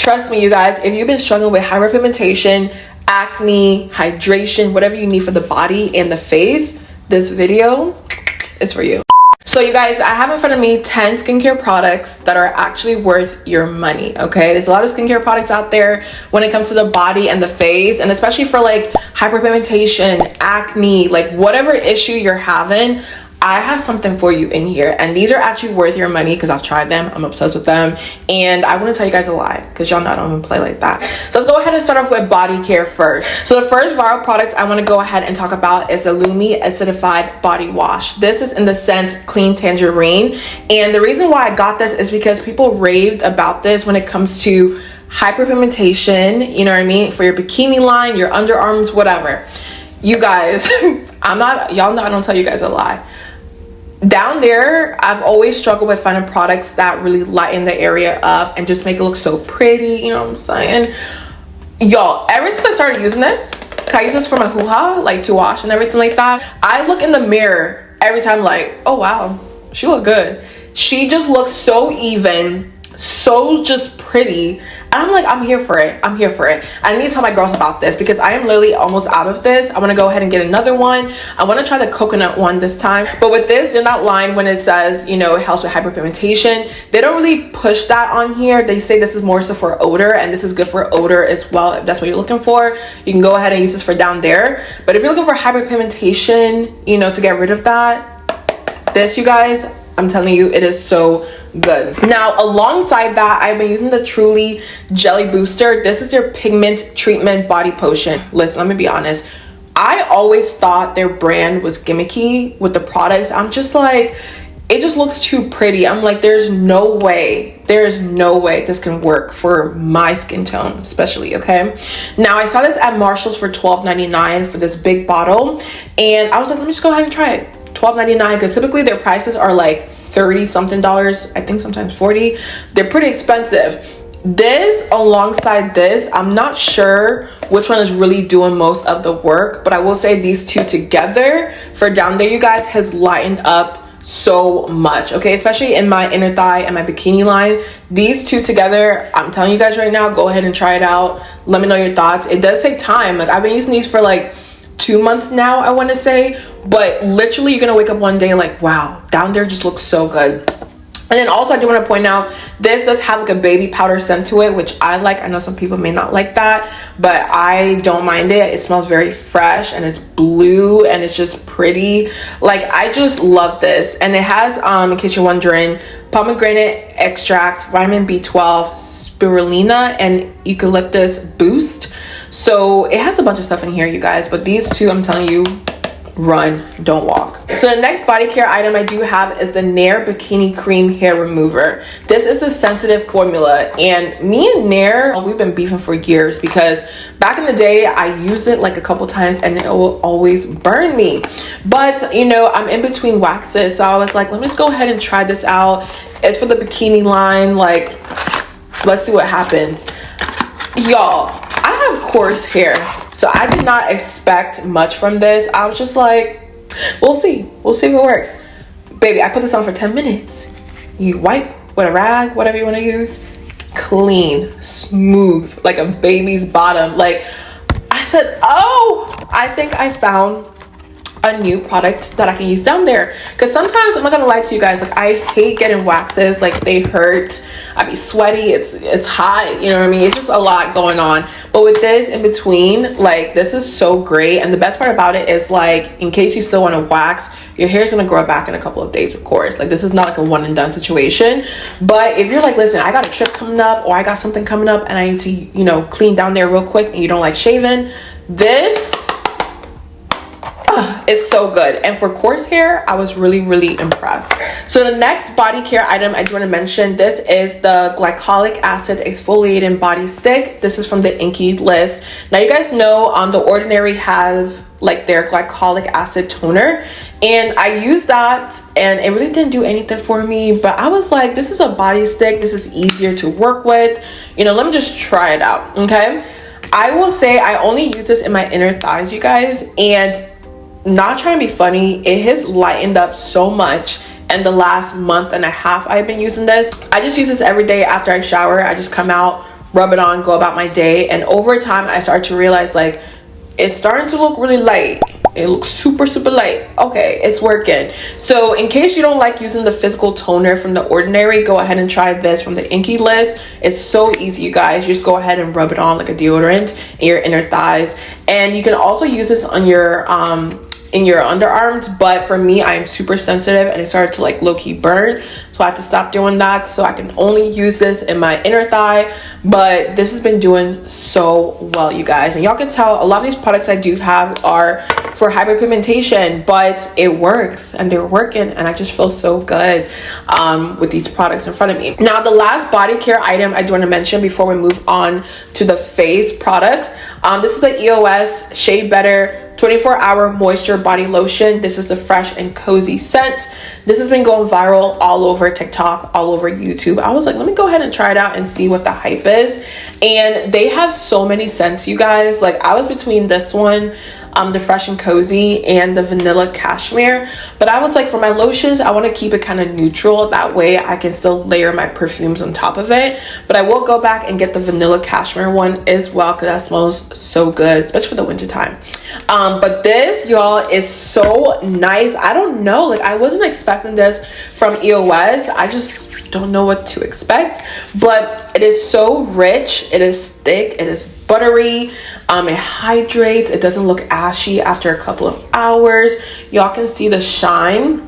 Trust me, you guys, if you've been struggling with hyperpigmentation, acne, hydration, whatever you need for the body and the face, this video is for you. So you guys, I have in front of me 10 skincare products that are actually worth your money, okay? There's a lot of skincare products out there when it comes to the body and the face, and especially for like hyperpigmentation, acne, like whatever issue you're having, I have something for you in here, and these are actually worth your money because I've tried them. I'm obsessed with them, and I want to tell you guys a lie because y'all know I don't even play like that. So let's go ahead and start off with body care first. So the first viral product I want to go ahead and talk about is the Lumi Acidified Body Wash. This is in the scent Clean Tangerine, and the reason why I got this is because people raved about this when it comes to hyperpigmentation, you know what I mean, for your bikini line, your underarms, whatever. You guys, y'all know I don't tell you guys a lie. Down there, I've always struggled with finding products that really lighten the area up and just make it look so pretty, you know what I'm saying? Y'all, ever since I started using this, I use this for my hoo-ha, like to wash and everything like that, I look in the mirror every time like, oh wow, she look good. She just looks so even, so just pretty. And I'm like, I'm here for it. I'm here for it. I need to tell my girls about this because I am literally almost out of this. I want to go ahead and get another one. I want to try the coconut one this time. But with this, they're not lying when it says, you know, it helps with hyperpigmentation. They don't really push that on here. They say this is more so for odor, and this is good for odor as well. If that's what you're looking for, you can go ahead and use this for down there. But if you're looking for hyperpigmentation, you know, to get rid of that, this, you guys, I'm telling you, it is so good. Now, alongside that, I've been using the Truly Jelly Booster. This is their pigment treatment body potion. Listen, let me be honest. I always thought their brand was gimmicky with the products. I'm just like, it just looks too pretty. I'm like, there's no way this can work for my skin tone, especially, okay? Now, I saw this at Marshall's for $12.99 for this big bottle, and I was like, let me just go ahead and try it. $12.99, because typically their prices are like $30 something, I think sometimes $40. They're pretty expensive. This alongside this, I'm not sure which one is really doing most of the work, but I will say these two together for down there, you guys, has lightened up so much, okay? Especially in my inner thigh and my bikini line. These two together, I'm telling you guys right now, go ahead and try it out. Let me know your thoughts. It does take time. Like, I've been using these for like 2 months now, I want to say, but literally you're gonna wake up one day like, wow, down there just looks so good. And then also I do want to point out, this does have like a baby powder scent to it, which I like. I know some people may not like that, but I don't mind it. It smells very fresh, and it's blue, and it's just pretty. Like, I just love this. And it has, in case you're wondering, pomegranate extract, vitamin B12, spirulina, and eucalyptus boost. So it has a bunch of stuff in here, you guys, but these two, I'm telling you, run, don't walk. So the next body care item I do have is the Nair Bikini Cream Hair Remover. This is a sensitive formula, and me and Nair, we've been beefing for years because back in the day I used it like a couple times and it will always burn me. But you know, I'm in between waxes, so I was like, let me just go ahead and try this out. It's for the bikini line. Like, let's see what happens. Y'all, I have coarse hair, so I did not expect much from this. I was just like, we'll see if it works. Baby, I put this on for 10 minutes. You wipe with a rag, whatever you want to use, clean, smooth, like a baby's bottom. Like, I said, oh, I think I found a new product that I can use down there. Because sometimes, I'm not gonna lie to you guys, like, I hate getting waxes. Like, they hurt, I be sweaty, it's hot, you know what I mean? It's just a lot going on. But with this in between, like, this is so great. And the best part about it is, like, in case you still want to wax, your hair is gonna grow back in a couple of days, of course. Like, this is not like a one and done situation. But if you're like, listen, I got a trip coming up, or I got something coming up and I need to, you know, clean down there real quick, and you don't like shaving, this, it's so good. And for coarse hair, I was really impressed. So the next body care item I do want to mention, this is the glycolic acid exfoliating body stick. This is from the Inky list. Now, you guys know The Ordinary have like their glycolic acid toner, and I used that and it really didn't do anything for me. But I was like, this is a body stick, this is easier to work with, you know, let me just try it out. Okay, I will say I only use this in my inner thighs, you guys, and not trying to be funny, it has lightened up so much. And the last month and a half I've been using this, I just use this every day after I shower. I just come out, rub it on, go about my day. And over time I started to realize like it's starting to look really light. It looks super light. Okay, it's working. So in case you don't like using the physical toner from The Ordinary, go ahead and try this from the Inkey list. It's so easy, you guys. You just go ahead and rub it on like a deodorant in your inner thighs. And you can also use this on your in your underarms, but for me, I am super sensitive and it started to like low-key burn, so I had to stop doing that. So I can only use this in my inner thigh, but this has been doing so well, you guys. And y'all can tell a lot of these products I do have are for hyperpigmentation, but it works and they're working, and I just feel so good with these products in front of me. Now, the last body care item I do want to mention before we move on to the face products, this is the EOS Shea Better 24-hour moisture body lotion. This is the fresh and cozy scent. This has been going viral all over TikTok, all over YouTube. I was like, let me go ahead and try it out and see what the hype is. And they have so many scents, you guys. Like, I was between this one, the fresh and cozy, and the vanilla cashmere, but I was like, for my lotions, I want to keep it kind of neutral. That way I can still layer my perfumes on top of it. But I will go back and get the vanilla cashmere one as well, because that smells so good, especially for the winter time. But this, y'all, is so nice. I don't know, like, I wasn't expecting this from EOS. I just don't know what to expect, but it is so rich, it is thick, it is buttery, it hydrates, it doesn't look ashy after a couple of hours. Y'all can see the shine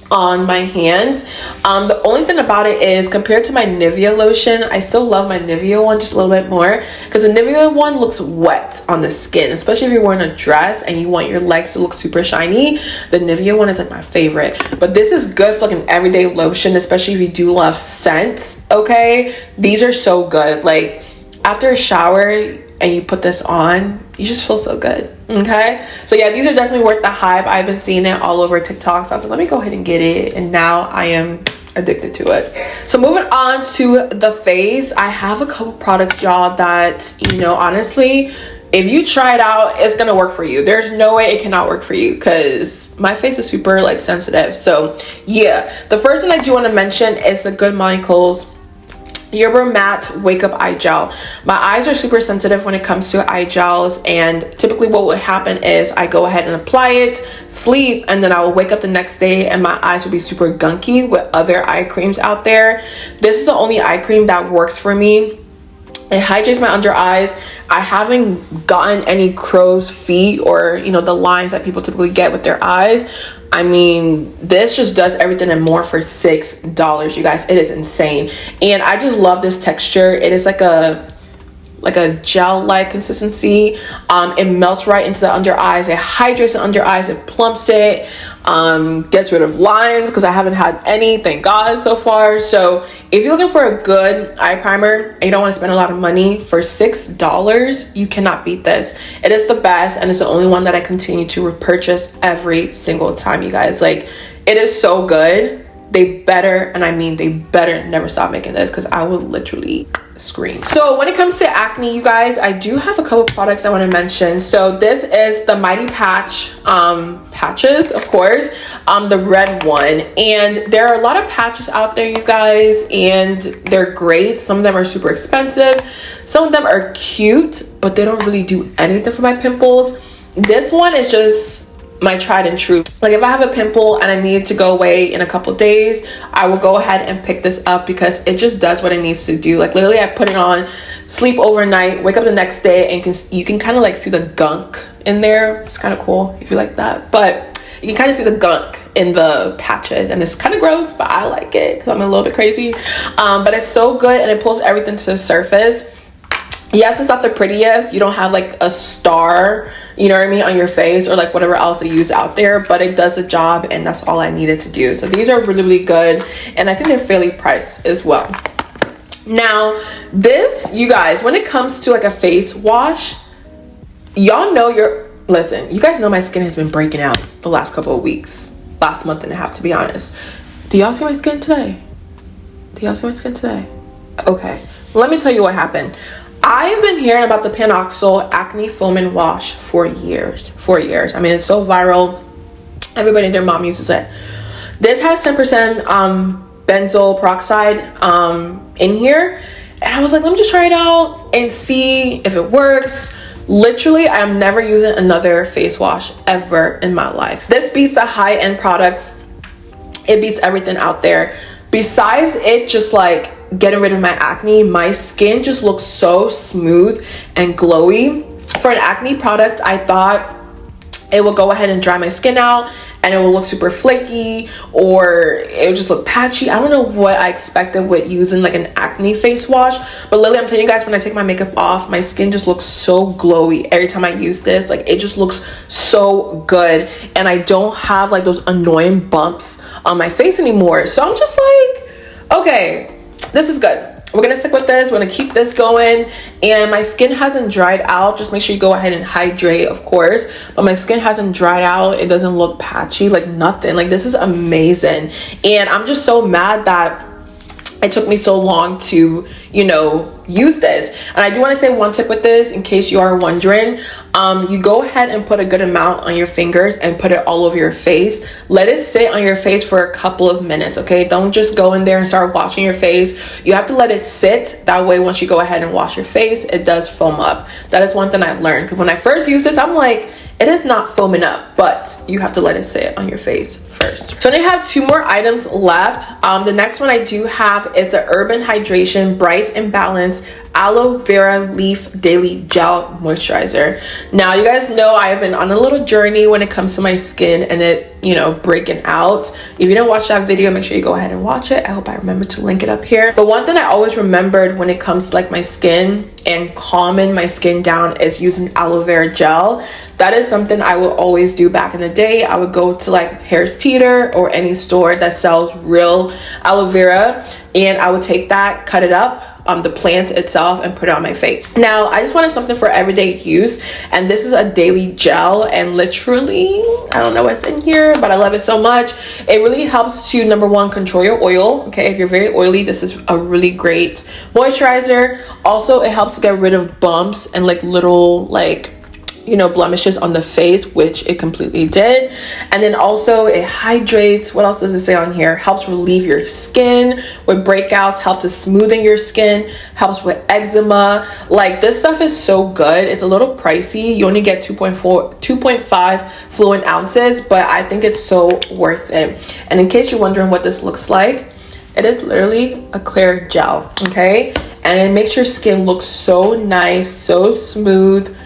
on my hands. The only thing about it is, compared to my Nivea lotion, I still love my Nivea one just a little bit more, because the Nivea one looks wet on the skin, especially if you're wearing a dress and you want your legs to look super shiny. The Nivea one is like my favorite, but this is good for like an everyday lotion, especially if you do love scents. Okay, these are so good. Like, after a shower and you put this on, you just feel so good. Okay, so yeah, these are definitely worth the hype. I've been seeing it all over TikTok, so I was like, let me go ahead and get it, and now I am addicted to it. So moving on to the face, I have a couple products, y'all, that, you know, honestly, if you try it out, it's gonna work for you. There's no way it cannot work for you, because my face is super like sensitive. So yeah, the first thing I do want to mention is the Good Molecules Yerba Matte Wake Up Eye Gel. My eyes are super sensitive when it comes to eye gels, and typically what would happen is I go ahead and apply it, sleep, and then I will wake up the next day and my eyes will be super gunky with other eye creams out there. This is the only eye cream that works for me. It hydrates my under eyes. I haven't gotten any crow's feet or, you know, the lines that people typically get with their eyes. I mean, this just does everything and more for $6, you guys. It is insane. And I just love this texture. It is like a gel-like consistency. It melts right into the under eyes. It hydrates the under eyes. It plumps it. Gets rid of lines, because I haven't had any, thank God, so far. So if you're looking for a good eye primer and you don't want to spend a lot of money, for $6, you cannot beat this. It is the best, and it's the only one that I continue to repurchase every single time, you guys. Like, it is so good. They better, and I mean they better, never stop making this, because I would literally scream. So when it comes to acne, you guys, I do have a couple products I want to mention. So this is the Mighty Patch patches, of course, the red one. And there are a lot of patches out there, you guys, and they're great. Some of them are super expensive, some of them are cute, but they don't really do anything for my pimples. This one is just my tried and true. Like, if I have a pimple and I need it to go away in a couple days, I will go ahead and pick this up, because it just does what it needs to do. Like, literally, I put it on, sleep overnight, wake up the next day, and you can kind of like see the gunk in there. It's kind of cool if you like that, but you can kind of see the gunk in the patches, and it's kind of gross, but I like it because I'm a little bit crazy. But it's so good, and it pulls everything to the surface. Yes, it's not the prettiest. You don't have like a star, you know what I mean, on your face, or like whatever else they use out there, but it does the job, and that's all I needed to do. So these are really, really good, and I think they're fairly priced as well. Now, this, you guys, when it comes to like a face wash, y'all know listen, you guys know my skin has been breaking out the last couple of weeks, last month and a half, to be honest. Do y'all see my skin today? Do y'all see my skin today? Okay, let me tell you what happened. I have been hearing about the Panoxyl Acne Foam and Wash for years. I mean, it's so viral. Everybody and their mom uses it. This has 10% benzoyl peroxide in here, And I was like, let me just try it out and see if it works. Literally, I'm never using another face wash ever in my life. This beats the high-end products. It beats everything out there. Besides it just like getting rid of my acne, my skin just looks so smooth and glowy. For an acne product, I thought it will go ahead and dry my skin out and it will look super flaky, or it would just look patchy. I don't know what I expected with using like an acne face wash, but literally I'm telling you guys, when I take my makeup off, my skin just looks so glowy every time I use this. Like, it just looks so good, and I don't have like those annoying bumps on my face anymore. So I'm just like, okay, this is good. We're gonna stick with this. We're gonna keep this going. And my skin hasn't dried out. Just make sure you go ahead and hydrate, of course, but my skin hasn't dried out. It doesn't look patchy, like nothing. Like, this is amazing. And I'm just so mad that it took me so long to, you know, use this. And I do want to say one tip with this, in case you are wondering. You go ahead and put a good amount on your fingers and put it all over your face. Let it sit on your face for a couple of minutes, okay? Don't just go in there and start washing your face. You have to let it sit. That way, once you go ahead and wash your face, it does foam up. That is one thing I've learned, because when I first used this, I'm like, it is not foaming up, but you have to let it sit on your face first. So I have 2 more items left. The next one I do have is the Urban Hydration Bright and Balanced Aloe Vera Leaf Daily Gel Moisturizer. Now, you guys know I have been on a little journey when it comes to my skin and it, you know, breaking out. If you didn't watch that video, make sure you go ahead and watch it. I hope I remember to link it up here. But one thing I always remembered when it comes to like my skin and calming my skin down is using aloe vera gel. That is something I will always do back in the day. I would go to like Harris Teeter or any store that sells real aloe vera, and I would take that, cut it up, the plant itself, and put it on my face. Now, I just wanted something for everyday use, and this is a daily gel, and literally, I don't know what's in here, but I love it so much. It really helps to, number one, control your oil. Okay, if you're very oily, this is a really great moisturizer. Also, it helps to get rid of bumps and like little like, you know, blemishes on the face, which it completely did. And then also it hydrates. What else does it say on here? Helps relieve your skin with breakouts, helps to smoothen your skin, helps with eczema. Like, this stuff is so good. It's a little pricey. You only get 2.5 fluid ounces, but I think it's so worth it. And in case you're wondering what this looks like, it is literally a clear gel, okay? And it makes your skin look so nice, so smooth,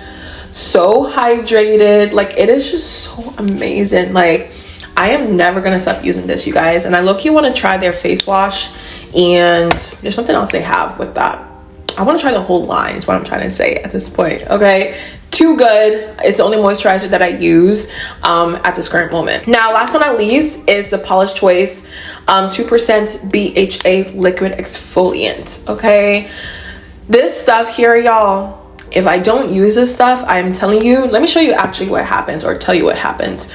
so hydrated. Like, it is just so amazing. Like, I am never gonna stop using this, you guys. And I low-key want to try their face wash, and there's something else they have with that. I want to try the whole line is what I'm trying to say at this point, okay? Too good. It's the only moisturizer that I use at this current moment. Now, last but not least is the Paula's Choice 2% BHA liquid exfoliant, okay? This stuff here, y'all, if I don't use this stuff, I'm telling you, let me show you actually what happens, or tell you what happens.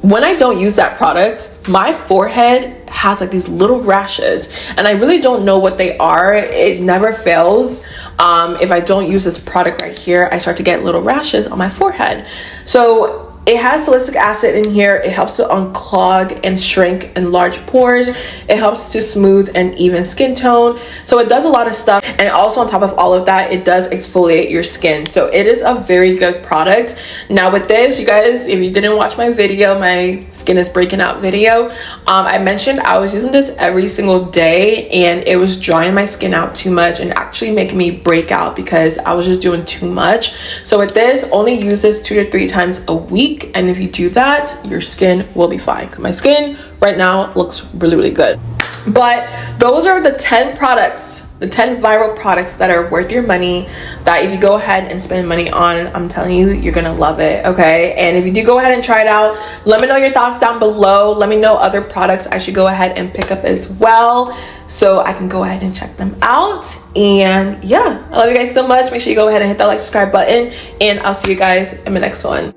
When I don't use that product, my forehead has like these little rashes, and I really don't know what they are. It never fails. If I don't use this product right here, I start to get little rashes on my forehead. So it has salicylic acid in here. It helps to unclog and shrink enlarge pores. It helps to smooth and even skin tone. So it does a lot of stuff. And also on top of all of that, it does exfoliate your skin. So it is a very good product. Now with this, you guys, if you didn't watch my video, my skin is breaking out video, I mentioned I was using this every single day, and it was drying my skin out too much and actually making me break out because I was just doing too much. So with this, only use this 2 to 3 times a week. And if you do that, your skin will be fine. My skin right now looks really, really good. But those are the 10 products, the 10 viral products that are worth your money, that if you go ahead and spend money on, I'm telling you, you're gonna love it, okay? And if you do go ahead and try it out, let me know your thoughts down below. Let me know other products I should go ahead and pick up as well, so I can go ahead and check them out. And yeah, I love you guys so much. Make sure you go ahead and hit that like, subscribe button, and I'll see you guys in the next one.